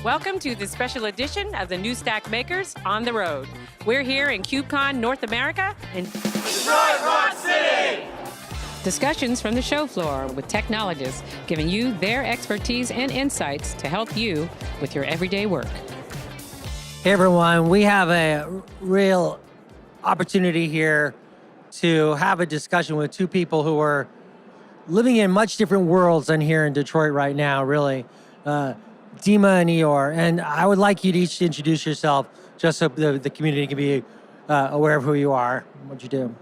Welcome to this special edition of the New Stack Makers on the Road. We're here in KubeCon, North America in Detroit Rock City! Discussions from the show floor with technologists giving you their expertise and insights to help you with your everyday work. Hey everyone, we have a real opportunity here to have a discussion with two people who are living in much different worlds than here in Detroit right now, really. Dima and Ihor, and I would like you to each introduce yourself just so the community can be aware of who you are and what you do.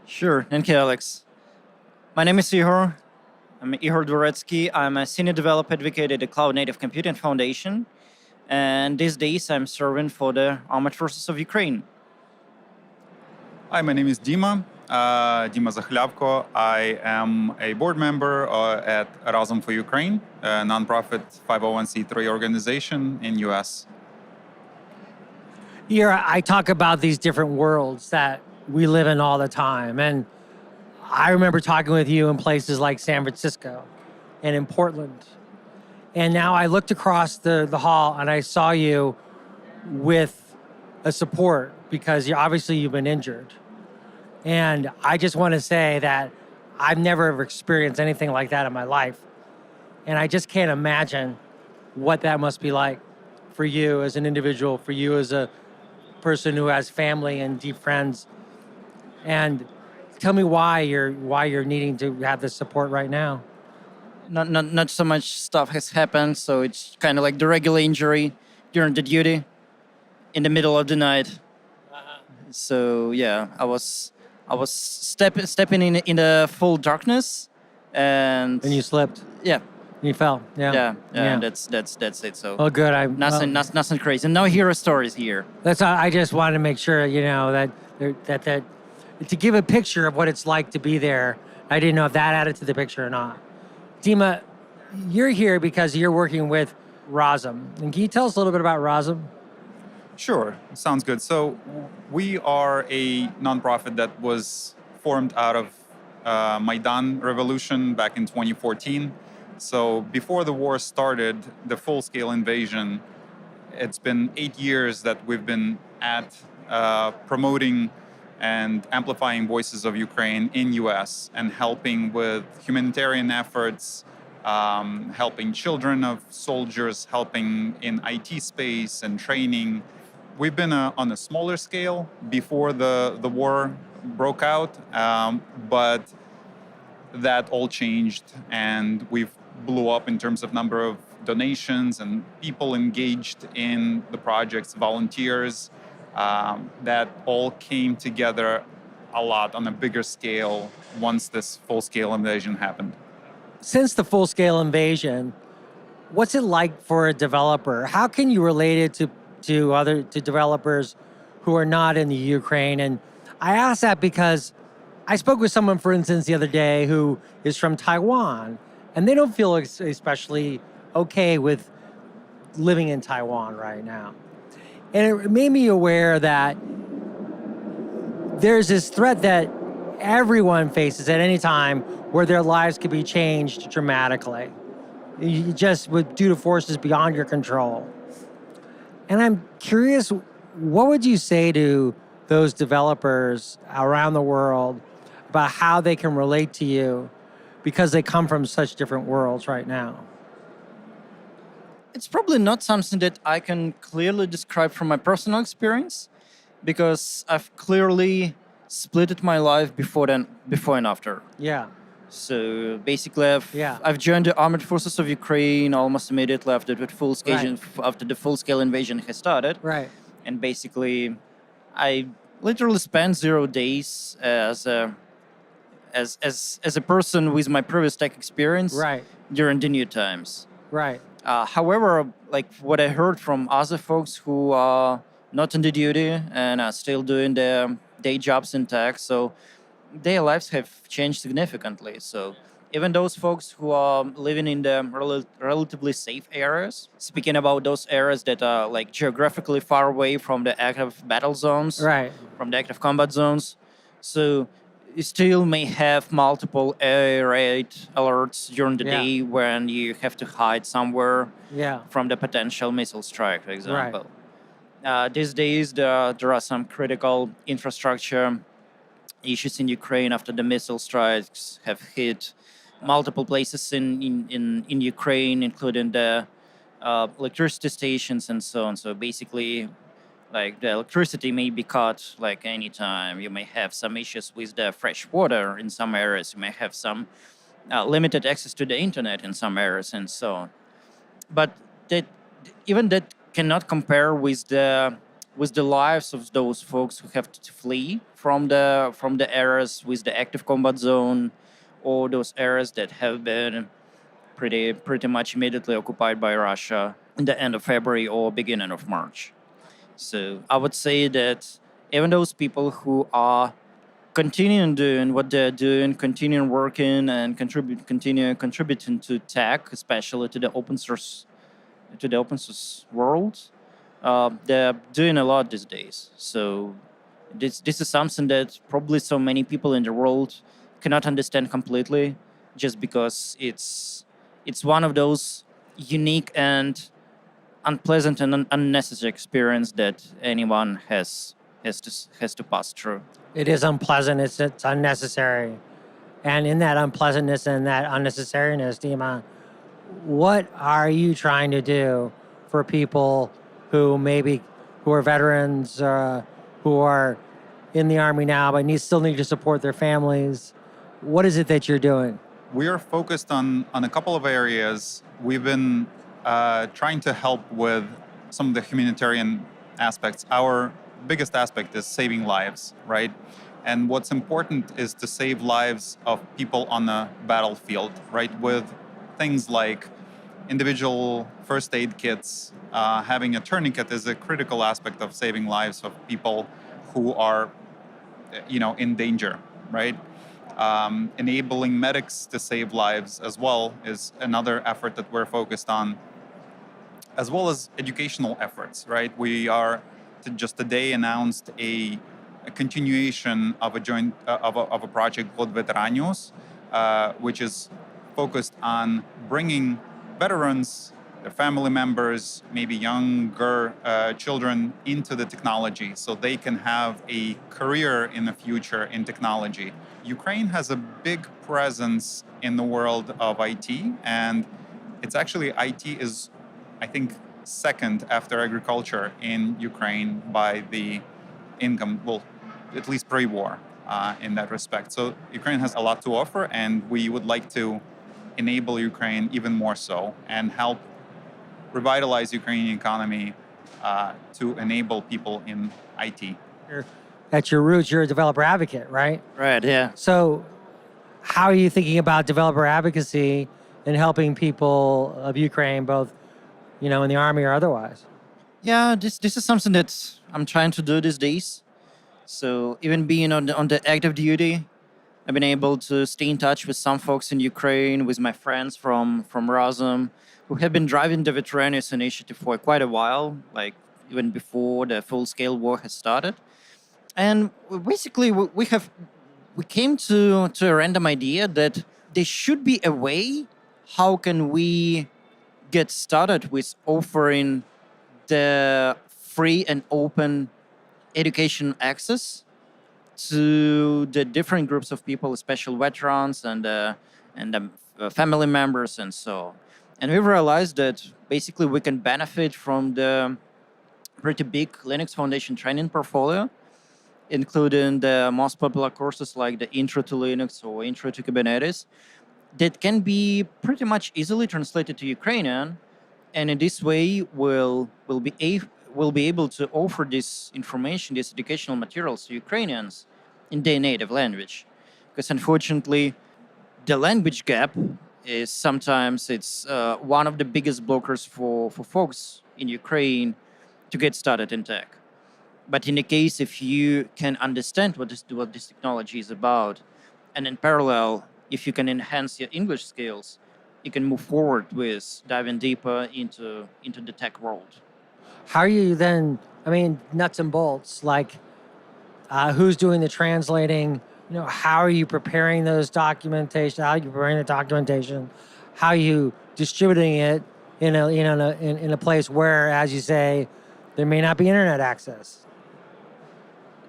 Sure, thank you, Alex. My name is Ihor. I'm Ihor Dvoretskyi. I'm a senior developer advocate at the Cloud Native Computing Foundation. And these days I'm serving for the Armed Forces of Ukraine. Hi, my name is Dima Zakhalyavko. I am a board member at Razom for Ukraine, a nonprofit 501c3 organization in US. Here I talk about these different worlds that we live in all the time. And I remember talking with you in places like San Francisco and in Portland. And now I looked across the hall and I saw you with a support because obviously you've been injured. And I just want to say that I've never ever experienced anything like that in my life. And I just can't imagine what that must be like for you as an individual, for you as a person who has family and deep friends. And tell me why you're needing to have this support right now. Not so much stuff has happened, so it's kind of like the regular injury during the duty in the middle of the night. So yeah, I was stepping in the full darkness, and you slipped. Yeah. You fell. Yeah. That's it. So oh, good. Nothing crazy. No hero stories here. I just wanted to make sure that to give a picture of what it's like to be there. I didn't know if that added to the picture or not. Dima, you're here because you're working with Razom. And can you tell us a little bit about Razom? Sure, sounds good. So we are a nonprofit that was formed out of Maidan revolution back in 2014. So before the war started, the full-scale invasion, it's been 8 years that we've been at promoting and amplifying voices of Ukraine in US and helping with humanitarian efforts, helping children of soldiers, helping in IT space and training. We've been on a smaller scale before the war broke out, but that all changed and we've blew up in terms of number of donations and people engaged in the projects, volunteers. That all came together a lot on a bigger scale once this full-scale invasion happened. Since the full-scale invasion, what's it like for a developer? How can you relate it to developers who are not in the Ukraine? And I ask that because I spoke with someone, for instance, the other day who is from Taiwan, and they don't feel especially okay with living in Taiwan right now. And it made me aware that there's this threat that everyone faces at any time where their lives could be changed dramatically, due to forces beyond your control. And I'm curious, what would you say to those developers around the world about how they can relate to you because they come from such different worlds right now? It's probably not something that I can clearly describe from my personal experience, because I've clearly splitted my life before and after. Yeah. So basically, I've joined the Armed Forces of Ukraine almost immediately after the full-scale invasion has started. Right. And basically, I literally spent 0 days as a person with my previous tech experience. Right. During the new times. Right. However, like what I heard from other folks who are not on the duty and are still doing their day jobs in tech, so their lives have changed significantly. So even those folks who are living in the relatively safe areas, speaking about those areas that are like geographically far away from the active battle zones, right, from the active combat zones, so you still may have multiple air raid alerts during the Yeah. day when you have to hide somewhere Yeah. from the potential missile strike, for Right. example. These days, there are some critical infrastructure issues in Ukraine after the missile strikes have hit multiple places in Ukraine, including the electricity stations and so on. So basically, like the electricity may be cut like anytime. You may have some issues with the fresh water in some areas. You may have some limited access to the internet in some areas and so on. But that even that cannot compare with the lives of those folks who have to flee from the areas with the active combat zone, or those areas that have been pretty much immediately occupied by Russia in the end of February or beginning of March. So I would say that even those people who are continuing doing what they're doing, continuing working and continue contributing to tech, especially to the open source world, they're doing a lot these days. So this is something that probably so many people in the world cannot understand completely, just because it's one of those unique and unpleasant and unnecessary experience that anyone has to pass through. It is unpleasant. It's unnecessary. And in that unpleasantness and that unnecessariness, Dima, what are you trying to do for people who are veterans, who are in the Army now, but still need to support their families? What is it that you're doing? We are focused on a couple of areas. We've been trying to help with some of the humanitarian aspects. Our biggest aspect is saving lives, right? And what's important is to save lives of people on the battlefield, right? With things like individual first aid kits. Having a tourniquet is a critical aspect of saving lives of people who are, in danger, right? Enabling medics to save lives as well is another effort that we're focused on, as well as educational efforts, right? We are just today announced a continuation of a joint of a project called Veteranios, which is focused on bringing veterans, their family members, maybe younger children into the technology so they can have a career in the future in technology. Ukraine has a big presence in the world of IT, and it's actually IT is, I think, second after agriculture in Ukraine by the income, well, at least pre-war in that respect. So Ukraine has a lot to offer, and we would like to enable Ukraine even more so and help revitalize Ukrainian economy to enable people in IT. At your roots, you're a developer advocate, right? Right, yeah. So how are you thinking about developer advocacy and helping people of Ukraine, both, in the Army or otherwise? Yeah, this is something that I'm trying to do these days. So even being on the active duty, I've been able to stay in touch with some folks in Ukraine, with my friends from Razom, who have been driving the Veteranios initiative for quite a while, like even before the full-scale war has started. And basically, we came to a random idea that there should be a way how can we get started with offering the free and open education access to the different groups of people, especially veterans and family members and so on. And we realized that basically we can benefit from the pretty big Linux Foundation training portfolio, including the most popular courses like the Intro to Linux or Intro to Kubernetes, that can be pretty much easily translated to Ukrainian, and in this way we'll be able to offer this information, these educational materials to Ukrainians in their native language. Because unfortunately, the language gap is sometimes one of the biggest blockers for folks in Ukraine to get started in tech. But in the case, if you can understand what this technology is about, and in parallel, if you can enhance your English skills, you can move forward with diving deeper into the tech world. How are you then, nuts and bolts, like who's doing the translating? how are you preparing those documentation? How are you preparing the documentation? How are you distributing it in a place where, as you say, there may not be internet access?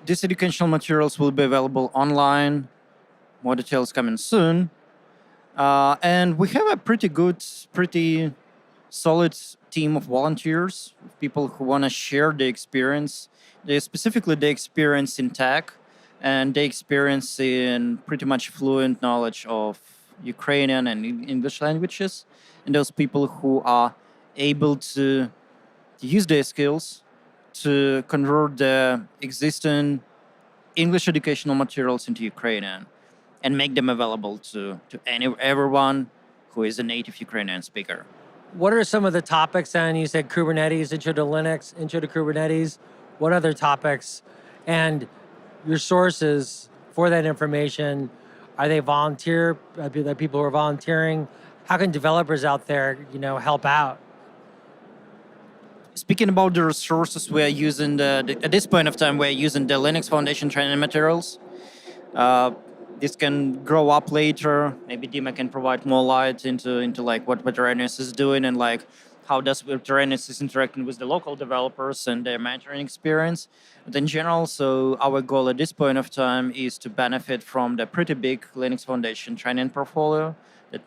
These educational materials will be available online. More details coming soon. And we have a pretty solid team of volunteers, people who want to share the experience, specifically the experience in tech and the experience in pretty much fluent knowledge of Ukrainian and English languages, and those people who are able to use their skills to convert the existing English educational materials into Ukrainian and make them available to everyone who is a native Ukrainian speaker. What are some of the topics then? You said Kubernetes, intro to Linux, intro to Kubernetes. What other topics? And your sources for that information, are they volunteer? Are there people who are volunteering? How can developers out there, help out? Speaking about the resources, we are using at this point of time, we're using the Linux Foundation training materials. This can grow up later. Maybe Dima can provide more light into like what Veteranus is doing and like how does Veteranus is interacting with the local developers and their mentoring experience. But in general, so our goal at this point of time is to benefit from the pretty big Linux Foundation training portfolio,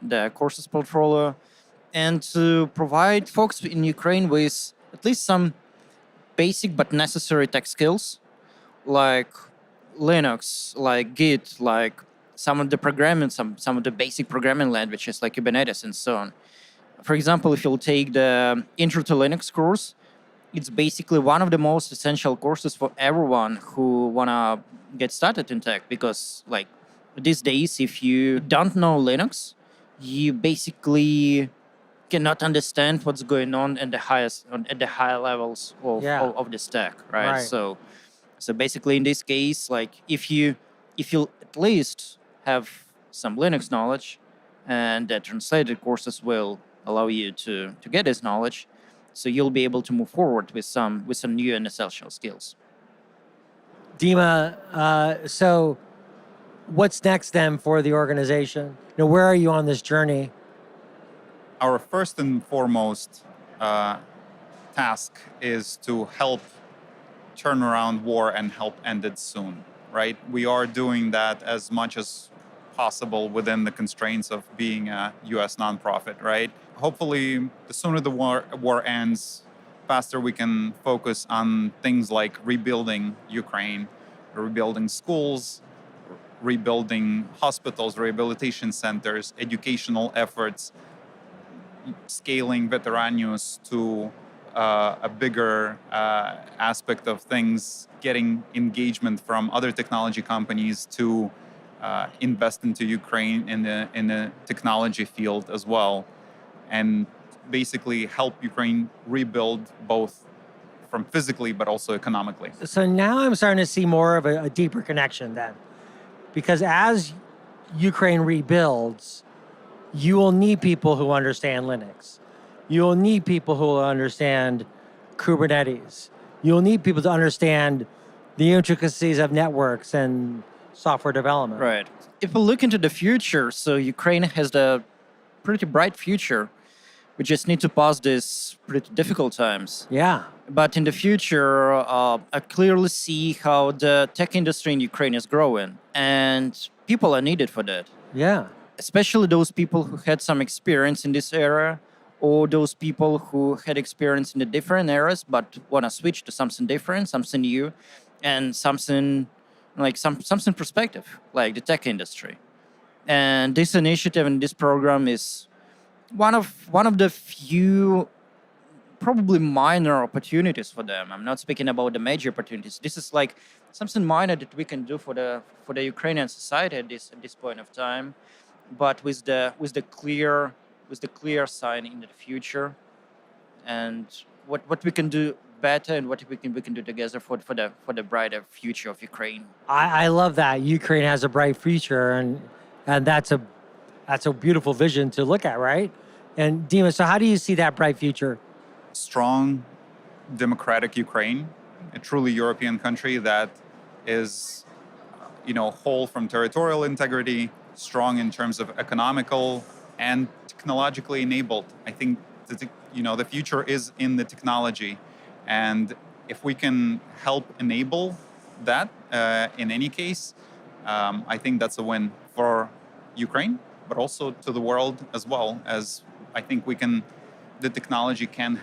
the courses portfolio, and to provide folks in Ukraine with at least some basic but necessary tech skills, like Linux, like Git, like some of the programming, some of the basic programming languages like Kubernetes and so on. For example, if you'll take the Intro to Linux course, it's basically one of the most essential courses for everyone who wanna get started in tech, because like these days, if you don't know Linux, you basically cannot understand what's going on at the higher levels of the stack, right? So basically, in this case, like if you at least have some Linux knowledge, and the translated courses will allow you to get this knowledge, so you'll be able to move forward with some new and essential skills. Dima, so what's next then for the organization? Where are you on this journey? Our first and foremost task is to help turn around war and help end it soon, right? We are doing that as much as possible within the constraints of being a US nonprofit, right? Hopefully, the sooner the war ends, faster we can focus on things like rebuilding Ukraine, rebuilding schools, rebuilding hospitals, rehabilitation centers, educational efforts, scaling Veteranus to a bigger aspect of things, getting engagement from other technology companies to invest into Ukraine in the technology field as well, and basically help Ukraine rebuild both from physically but also economically. So now I'm starting to see more of a deeper connection then, because as Ukraine rebuilds, you will need people who understand Linux. You will need people who will understand Kubernetes. You'll need people to understand the intricacies of networks and software development. Right. If we look into the future, so Ukraine has a pretty bright future. We just need to pass these pretty difficult times. Yeah. But in the future, I clearly see how the tech industry in Ukraine is growing, and people are needed for that. Yeah. Especially those people who had some experience in this era, or those people who had experience in the different eras but want to switch to something different, something new, and something like something perspective, like the tech industry. And this initiative and this program is one of the few probably minor opportunities for them. I'm not speaking about the major opportunities. This is like something minor that we can do for the Ukrainian society at this point of time, but with the clear sign in the future, and what we can do better and what we can do together for the brighter future of Ukraine. I love that Ukraine has a bright future, and that's a beautiful vision to look at, right? And Dima, so how do you see that bright future? Strong, democratic Ukraine, a truly European country that is, whole from territorial integrity, strong in terms of economical and technologically enabled. I think the future is in the technology, and if we can help enable that in any case, I think that's a win for Ukraine, but also to the world as well, as I think the technology can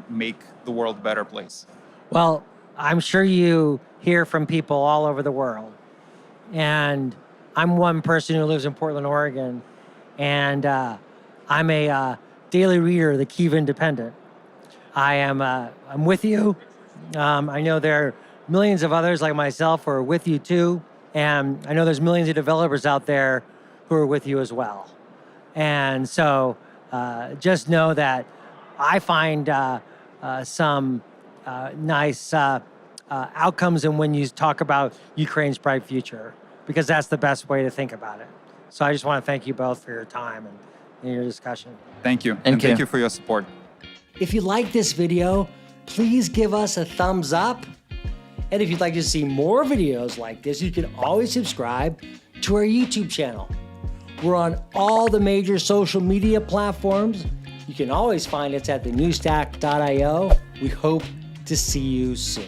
make the world a better place. Well, I'm sure you hear from people all over the world. And I'm one person who lives in Portland, Oregon. And I'm a daily reader of the Kyiv Independent. I'm with you. I know there are millions of others like myself who are with you too. And I know there's millions of developers out there who are with you as well. And so just know that I find some nice outcomes in when you talk about Ukraine's bright future, because that's the best way to think about it. So I just want to thank you both for your time and your discussion. Thank you. And thank you for your support. If you like this video, please give us a thumbs up. And if you'd like to see more videos like this, you can always subscribe to our YouTube channel. We're on all the major social media platforms. You can always find us at thenewstack.io. We hope to see you soon.